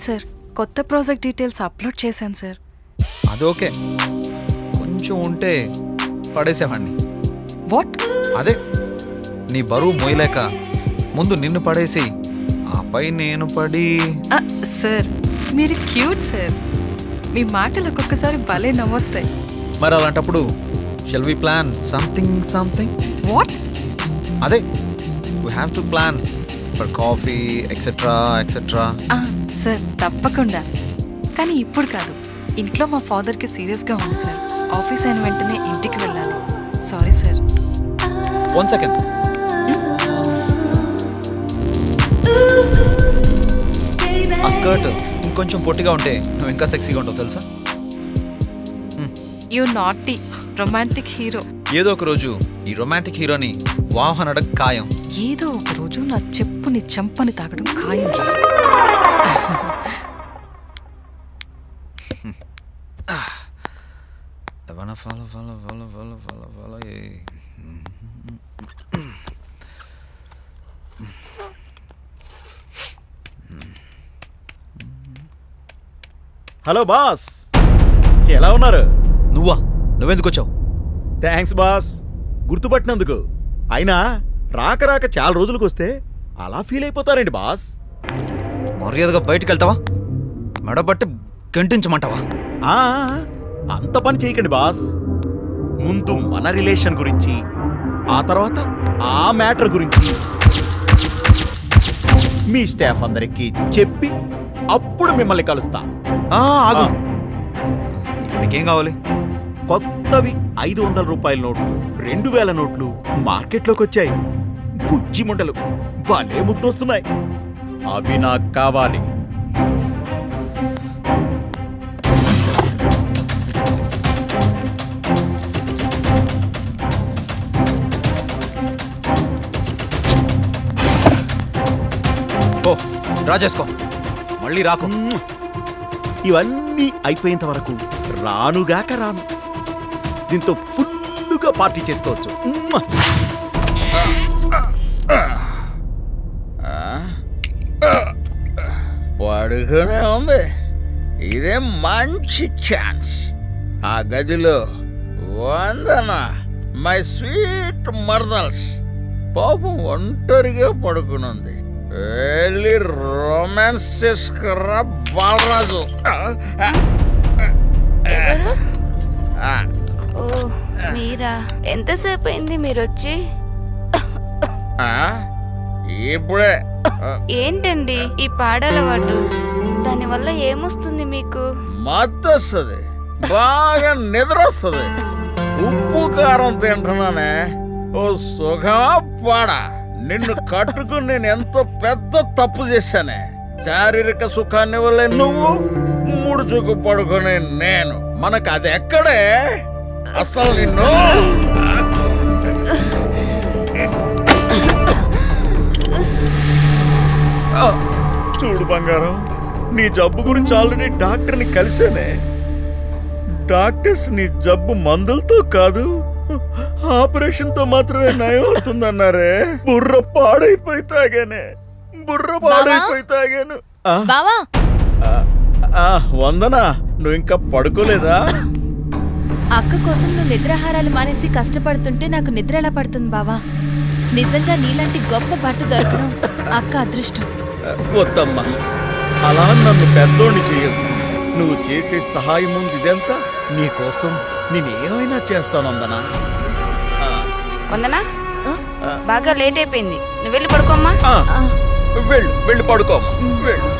Sir, కొత్త project details upload చేశాను sir. అది ఓకే, కొంచెం ఉంటే పడేసేవాడిని. వాట్? అదే నీ బరువు మోయలేక ముందు నిన్ను పడేసి ఆపై నేను పడి. సార్ మీరు క్యూట్ సార్, మీ మాటలు ఒక్కొక్కసారి భలే నమస్తాయి. మరి అలాంటప్పుడు shall we plan something? What? అదే we have to plan for coffee etcetera. Sir తప్పకుండా, కానీ ఇప్పుడు కాదు. ఇంట్లో మా ఫాదర్కి సీరియస్గా ఉంది సార్. ఆఫీస్ అయిన వెంటనే ఇంటికి వెళ్ళాలి. Sorry sir. 1 సెకండ్. ఆ స్కర్ట్ ఇంకొంచెం పొట్టిగా ఉంటే నువ్వు ఇంకా సెక్సీగా ఉంటావు తెలుసా? You naughty romantic hero. ఏదో ఒక రోజు ఈ రొమాంటిక్ హీరోని వాహనడం ఖాయం. ఏదో ఒక రోజు నా చెప్పుని చంపని తాగడం ఖాయం. follow. హలో బాస్, ఎలా ఉన్నారు? నువ్వెందుకు వచ్చావు? థ్యాంక్స్ బాస్, గుర్తుపట్టినందుకు. అయినా రాక చాలా రోజులకు వస్తే అలా ఫీల్ అయిపోతారండి బాస్. మర్యాదగా బయటకు వెళ్తావా? మెడబట్టి గంటించమంటావా? అంత పని చేయకండి బాస్. ముందు మన రిలేషన్ గురించి, ఆ తర్వాత ఆ మ్యాటర్ గురించి మీ స్టాఫ్ అందరికీ చెప్పి అప్పుడు మిమ్మల్ని కలుస్తా. ఆగు. నీకేం కావాలి? కొత్తవి 500 రూపాయల నోట్లు, 2000 నోట్లు మార్కెట్లోకి వచ్చాయి. బుజ్జి ముండలు భలే ముద్దొస్తున్నాయి. అవి నాకు కావాలి. ఓ డ్రా చేసుకో, మళ్ళీ రాకు. ఇవన్నీ అయిపోయేంత వరకు రానుగాక రాను. దీంతో ఫుల్లుగా పార్టీ చేసుకోవచ్చు. పడుకునే ఉంది. ఇదే మంచి ఛాన్స్. ఆ గదిలో వందన మై స్వీట్ మర్దల్స్ పాపం ఒంటరిగా పడుకునుంది. వెళ్ళి రొమాన్స్ చేసుకురా బాలరాజు. ఓ మీరా? ఎంతసేపు అయింది మీరొచ్చి? ఇప్పుడే. ఏంటండి ఈ పాడలవాటు? దానివల్ల ఏమొస్తుంది మీకు? మత్తు వస్తుంది, బాగా నిద్ర వస్తుంది. ఉప్పు కారం తింటున్నానే, ఓ సుఖమా పాడా. నిన్ను కట్టుకుని నేను ఎంతో పెద్ద తప్పు చేశానే. శారీరక సుఖాన్ని వల్లే నువ్వు, ముడుచుకు పడుకునే నేను. మనకు అది ఎక్కడే అసలు నిన్ను. చూడు బంగారం, నీ జబ్బు గురించి ఆల్రెడీ డాక్టర్ని కలిసానే. డాక్టర్స్ నీ జబ్బు మందులతో కాదు, ఆపరేషన్తో మాత్రమే నయం అవుతుందన్నారే. బుర్ర పాడైపోయి తాగాను. బావా, వందనా, నువ్వు ఇంకా పడుకోలేదా? అక్క కోసం నువ్వు నిద్రాహారాలు మానేసి కష్టపడుతుంటే నాకు నిద్ర ఎలా పడుతుంది బావా? నిజంగా నీలాంటి గొప్ప భర్త దొరకడం అక్క అదృష్టం. వద్దమ్మా, అలా నన్ను పెద్దోడిని చేయొద్దు. నువ్వు చేసే సహాయం ముందు ఇదంతా నీకోసం నేనేమైనా చేస్తాను వందనా. వందనా, బాగా లేట్ అయిపోయింది, నువ్వు వెళ్ళి పడుకోమ్మా. వెళ్ళి పడుకోమ్మా, వెళ్ళు.